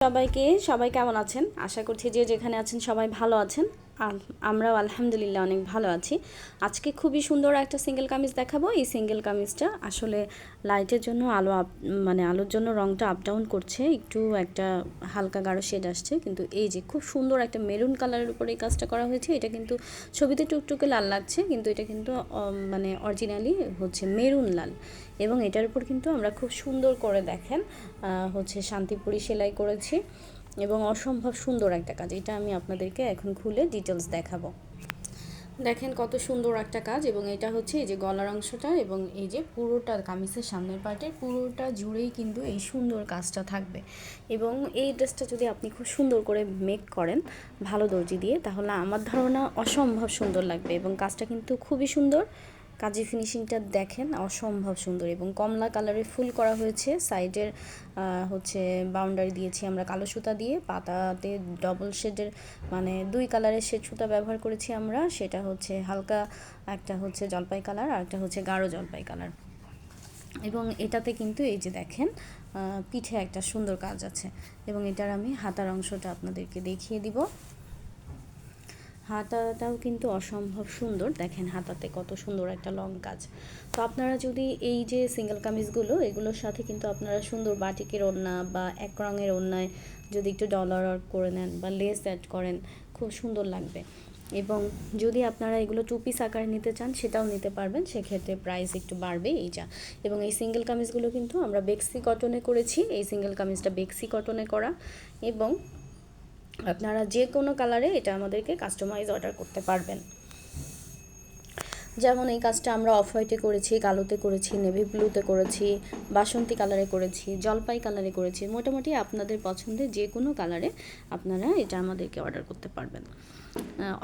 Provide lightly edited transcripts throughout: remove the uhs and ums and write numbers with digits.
সবাই কেমন আছেন? আশা করছি যে যেখানে আছেন সবাই ভালো আছেন। আমরাও আলহামদুলিল্লাহ অনেক ভালো আছি। আজকে খুবই সুন্দর একটা সিঙ্গেল কামিজ দেখাবো। এই সিঙ্গেল কামিজটা আসলে লাইটের জন্য আলোর জন্য রংটা আপ ডাউন করছে, একটু একটা হালকা গাঢ় শেড আসছে, কিন্তু এই যে খুব সুন্দর একটা মেরুন কালারের উপরে এই কাজটা করা হয়েছে। এটা কিন্তু ছবিতে টুকটুকে লাল লাগছে, কিন্তু এটা কিন্তু অরিজিনালি হচ্ছে মেরুন লাল। এবং এটার উপর কিন্তু আমরা খুব সুন্দর করে দেখেন শান্তিপুরি সেলাই করেছি এবং অসম্ভব সুন্দর একটা কাজ। এটা আমি আপনাদেরকে এখন খুলে ডিটেলস দেখাবো। দেখেন কত সুন্দর একটা কাজ। এবং এটা হচ্ছে এই যে গলার অংশটা এবং এই যে পুরোটা কামিজের সামনের পার্টের পুরোটা জুড়েই কিন্তু এই সুন্দর কাজটা থাকবে। এবং এই ড্রেসটা যদি আপনি খুব সুন্দর করে মেক করেন ভালো দর্জি দিয়ে, তাহলে আমার ধারণা অসম্ভব সুন্দর লাগবে। এবং কাজটা কিন্তু খুবই সুন্দর, কাজের ফিনিশিংটা দেখেন অসম্ভব সুন্দর। এবং কমলা কালারের ফুল করা হয়েছে, সাইডের বাউন্ডারি দিয়েছি আমরা কালো সুতা দিয়ে, পাতাতে ডবল শেডের দুই কালারের শেড সুতা ব্যবহার করেছি আমরা। সেটা হচ্ছে হালকা একটা হচ্ছে জলপাই কালার আর একটা হচ্ছে গাঢ় জলপাই কালার। এবং এটাতে কিন্তু এই যে দেখেন পিঠে একটা সুন্দর কাজ আছে। এবং এটার আমি হাতার অংশটা আপনাদেরকে দেখিয়ে দিব। হাতাটাও কিন্তু অসম্ভব সুন্দর, দেখেন হাতাতে কত সুন্দর একটা লং কাজ। তো আপনারা যদি এই যে সিঙ্গেল কামিজগুলো, এগুলোর সাথে কিন্তু আপনারা সুন্দর বাটিকের ওড়না বা এক রঙের ওড়নায় যদি একটু ডলার ওয়ার্ক করে নেন বা লেস অ্যাড করেন, খুব সুন্দর লাগবে। এবং যদি আপনারা এগুলো টু পিস আকারে নিতে চান সেটাও নিতে পারবেন, সেক্ষেত্রে প্রাইস একটু বাড়বে এইটা। এবং এই সিঙ্গেল কামিজগুলো কিন্তু আমরা বেক্সি কটনে করেছি। এই সিঙ্গেল কামিজটা বেক্সি কটনে করা। এবং আপনারা যে কোনো কালারে এটা আমাদেরকে কাস্টমাইজ অর্ডার করতে পারবেন। যেমন এই কাজটা আমরা অফ হোয়াইটে করেছি, কালোতে করেছি, নেভি ব্লুতে করেছি, বাসন্তী কালারে করেছি, জলপাই কালারে করেছি। মোটামুটি আপনাদের পছন্দের যে কোনো কালারে আপনারা এটা আমাদেরকে অর্ডার করতে পারবেন।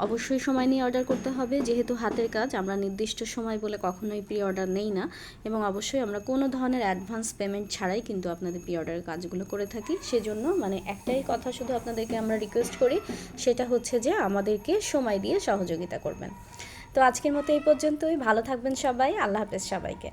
অবশ্যই সময় নিয়ে অর্ডার করতে হবে, যেহেতু হাতের কাজ আমরা নির্দিষ্ট সময় বলে কখনোই প্রি অর্ডার নেই না। এবং অবশ্যই আমরা কোনো ধরনের অ্যাডভান্স পেমেন্ট ছাড়াই কিন্তু আপনাদের প্রি অর্ডারের কাজগুলো করে থাকি। সেজন্য একটাই কথা শুধু আপনাদেরকে আমরা রিকোয়েস্ট করি, সেটা হচ্ছে যে আমাদেরকে সময় দিয়ে সহযোগিতা করবেন। তো আজকের মতো এই পর্যন্তই। ভালো থাকবেন সবাই। আল্লাহ হাফেজ সবাইকে।